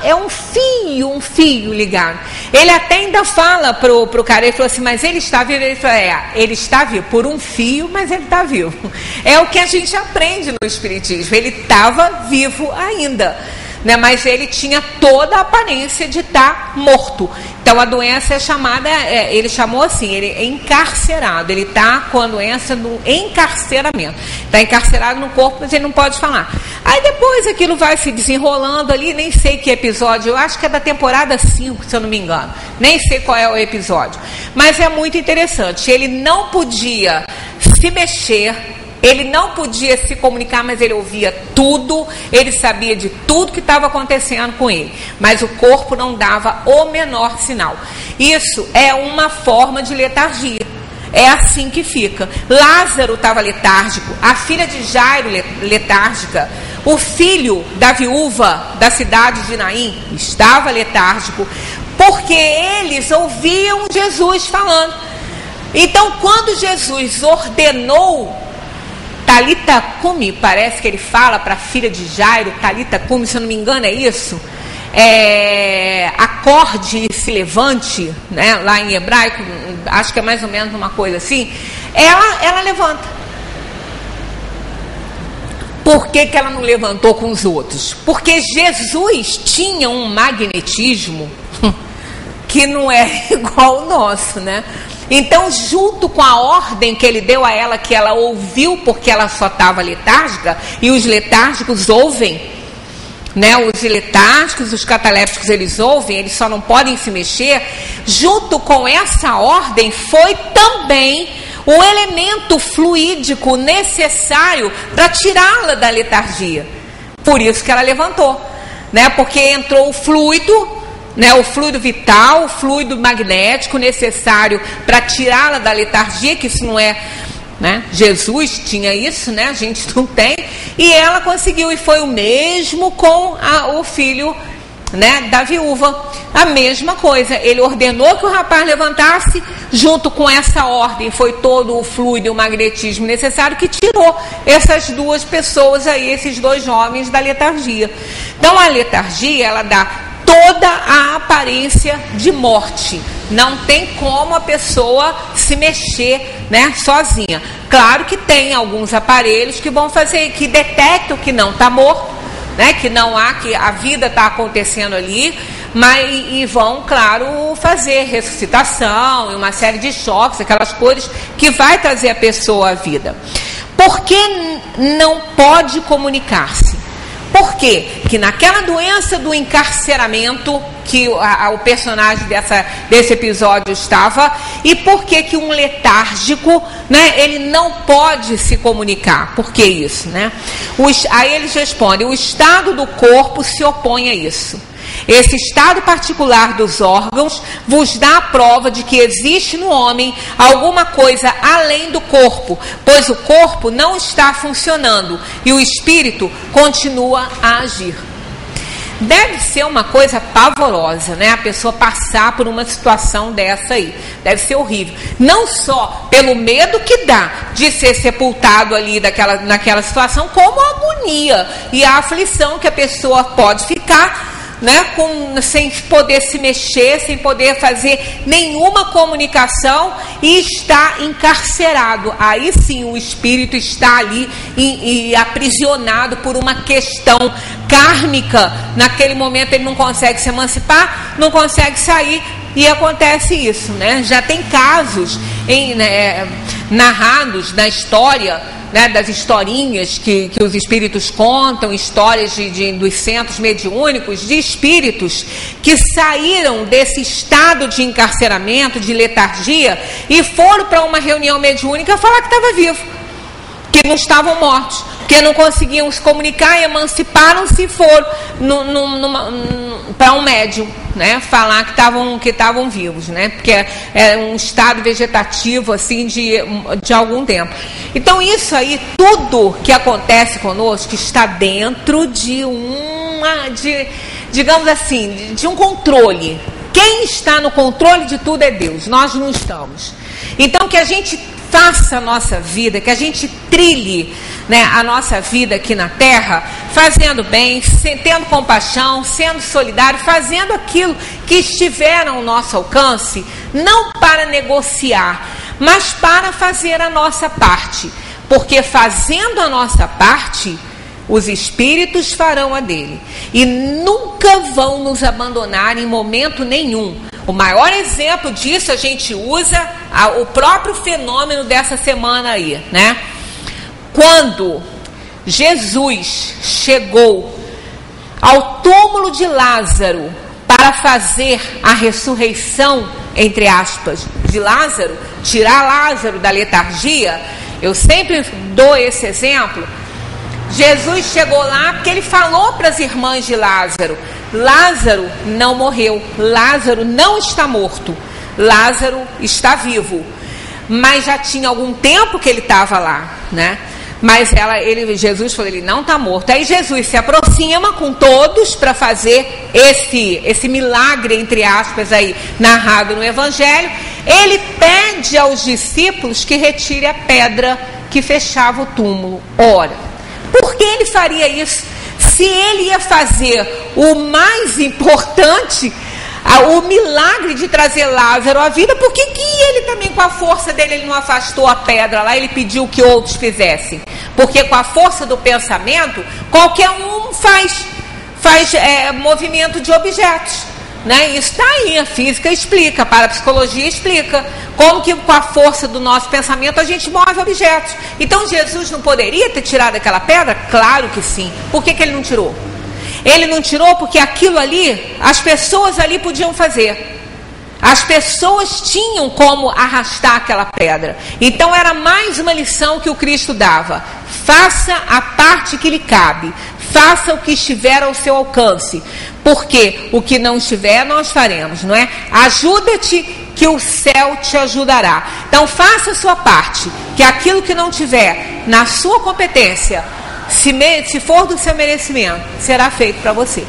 é um fio ligado. Ele até ainda fala pro cara, ele falou assim: mas ele está vivo? Ele falou: ele está vivo por um fio, mas ele está vivo. É o que a gente aprende no Espiritismo, ele estava vivo ainda, né? Mas ele tinha toda a aparência de estar morto. Então a doença é chamada, ele chamou assim, ele é encarcerado, ele está com a doença do encarceramento, está encarcerado no corpo, mas ele não pode falar. Aí depois aquilo vai se desenrolando ali, nem sei que episódio, eu acho que é da temporada 5, se eu não me engano, nem sei qual é o episódio, mas é muito interessante. Ele não podia se mexer, ele não podia se comunicar, mas ele ouvia tudo, ele sabia de tudo que estava acontecendo com ele, mas o corpo não dava o menor sinal. Isso é uma forma de letargia, é assim que fica. Lázaro estava letárgico, a filha de Jairo letárgica, o filho da viúva da cidade de Naim estava letárgico, porque eles ouviam Jesus falando. Então, quando Jesus ordenou Talita Cumi, parece que ele fala para a filha de Jairo, Talita Cumi, se eu não me engano é isso, acorde e se levante, né? Lá em hebraico, acho que é mais ou menos uma coisa assim, ela levanta. Por que ela não levantou com os outros? Porque Jesus tinha um magnetismo que não é igual ao nosso, né? Então, junto com a ordem que ele deu a ela, que ela ouviu porque ela só estava letárgica, e os letárgicos ouvem, né? Os letárgicos, os catalépticos, eles ouvem, eles só não podem se mexer. Junto com essa ordem foi também o elemento fluídico necessário para tirá-la da letargia. Por isso que ela levantou, né? Porque entrou o fluido, né, o fluido vital, o fluido magnético necessário para tirá-la da letargia, que isso não é, né? Jesus tinha isso, né? A gente não tem, e ela conseguiu, e foi o mesmo com o filho, né, da viúva, a mesma coisa. Ele ordenou que o rapaz levantasse, junto com essa ordem foi todo o fluido e o magnetismo necessário que tirou essas duas pessoas aí, esses dois jovens da letargia. Então a letargia, ela dá toda a aparência de morte. Não tem como a pessoa se mexer, né, sozinha. Claro que tem alguns aparelhos que vão fazer, que detectam que não está morto, né, que não há, que a vida está acontecendo ali, mas e vão, claro, fazer ressuscitação e uma série de choques, aquelas coisas que vai trazer a pessoa à vida. Por que não pode comunicar-se? Por quê? Que naquela doença do encarceramento que o personagem desse episódio estava, e por que um letárgico, né, ele não pode se comunicar? Por que isso, né? Aí eles respondem: o estado do corpo se opõe a isso. Esse estado particular dos órgãos vos dá a prova de que existe no homem alguma coisa além do corpo, pois o corpo não está funcionando e o espírito continua a agir. Deve ser uma coisa pavorosa, né? A pessoa passar por uma situação dessa aí. Deve ser horrível. Não só pelo medo que dá de ser sepultado ali naquela situação, como a agonia e a aflição que a pessoa pode ficar, né, sem poder se mexer, sem poder fazer nenhuma comunicação, e está encarcerado. Aí sim o espírito está ali e aprisionado por uma questão kármica. Naquele momento ele não consegue se emancipar, não consegue sair, e acontece isso, né? Já tem casos narrados na história, né, das historinhas que os espíritos contam, histórias dos centros mediúnicos, de espíritos que saíram desse estado de encarceramento, de letargia, e foram para uma reunião mediúnica falar que estava vivo, que não estavam mortos, que não conseguiam se comunicar, e emanciparam-se e foram para um médium, né, falar que estavam vivos, né, porque é um estado vegetativo assim de algum tempo. Então isso aí, tudo que acontece conosco, está dentro digamos assim, de um controle. Quem está no controle de tudo é Deus, nós não estamos. Então que a gente faça a nossa vida, que a gente trilhe, né, a nossa vida aqui na Terra, fazendo bem, tendo compaixão, sendo solidário, fazendo aquilo que estiver ao nosso alcance, não para negociar, mas para fazer a nossa parte, porque fazendo a nossa parte, os espíritos farão a dele, e nunca vão nos abandonar em momento nenhum. O maior exemplo disso, a gente usa o próprio fenômeno dessa semana aí, né? Quando Jesus chegou ao túmulo de Lázaro para fazer a ressurreição, entre aspas, de Lázaro, tirar Lázaro da letargia, eu sempre dou esse exemplo. Jesus chegou lá porque ele falou para as irmãs de Lázaro: Lázaro não morreu, Lázaro não está morto, Lázaro está vivo. Mas já tinha algum tempo que ele estava lá, né? Mas Jesus falou: ele não está morto. Aí Jesus se aproxima com todos para fazer esse milagre, entre aspas, aí, narrado no Evangelho. Ele pede aos discípulos que retire a pedra que fechava o túmulo. Ora, por que ele faria isso? Se ele ia fazer o mais importante, o milagre de trazer Lázaro à vida, por que ele também, com a força dele, ele não afastou a pedra lá, ele pediu que outros fizessem? Porque com a força do pensamento, qualquer um faz movimento de objetos, né? Isso está aí, a física explica, a parapsicologia explica como que com a força do nosso pensamento a gente move objetos. Então Jesus não poderia ter tirado aquela pedra? Claro que sim. Por que ele não tirou? Ele não tirou porque aquilo ali, as pessoas ali podiam fazer. As pessoas tinham como arrastar aquela pedra. Então era mais uma lição que o Cristo dava: faça a parte que lhe cabe, faça o que estiver ao seu alcance, porque o que não estiver nós faremos, não é? Ajuda-te que o céu te ajudará. Então faça a sua parte, que aquilo que não tiver na sua competência, se for do seu merecimento, será feito para você.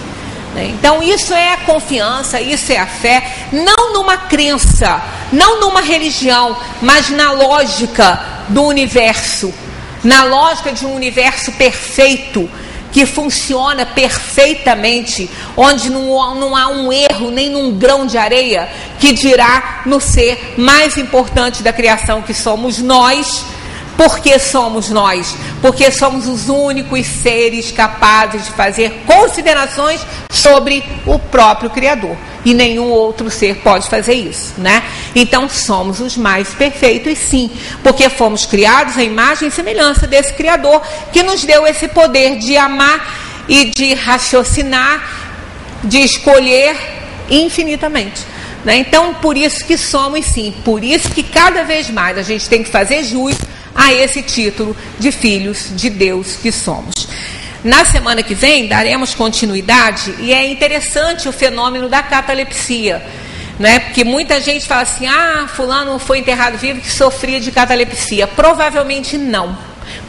Então isso é a confiança, isso é a fé, não numa crença, não numa religião, mas na lógica do universo, na lógica de um universo perfeito, que funciona perfeitamente, onde não há um erro, nem num grão de areia, que dirá no ser mais importante da criação, que somos nós. Por que somos nós? Porque somos os únicos seres capazes de fazer considerações sobre o próprio Criador. E nenhum outro ser pode fazer isso, né? Então somos os mais perfeitos, sim. Porque fomos criados à imagem e semelhança desse Criador, que nos deu esse poder de amar e de raciocinar, de escolher infinitamente. Então, por isso que somos sim, por isso que cada vez mais a gente tem que fazer jus a esse título de filhos de Deus que somos. Na semana que vem daremos continuidade, e é interessante o fenômeno da catalepsia, né? Porque muita gente fala assim, fulano foi enterrado vivo que sofria de catalepsia. Provavelmente não,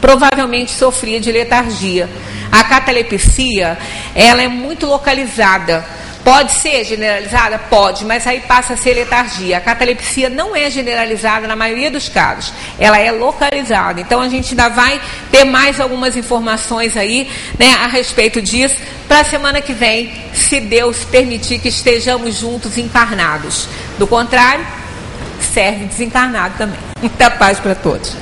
provavelmente sofria de letargia. A catalepsia, ela é muito localizada. Pode ser generalizada? Pode, mas aí passa a ser letargia. A catalepsia não é generalizada na maioria dos casos, ela é localizada. Então a gente ainda vai ter mais algumas informações aí, né, a respeito disso, para a semana que vem, se Deus permitir que estejamos juntos encarnados. Do contrário, serve desencarnado também. Muita paz para todos.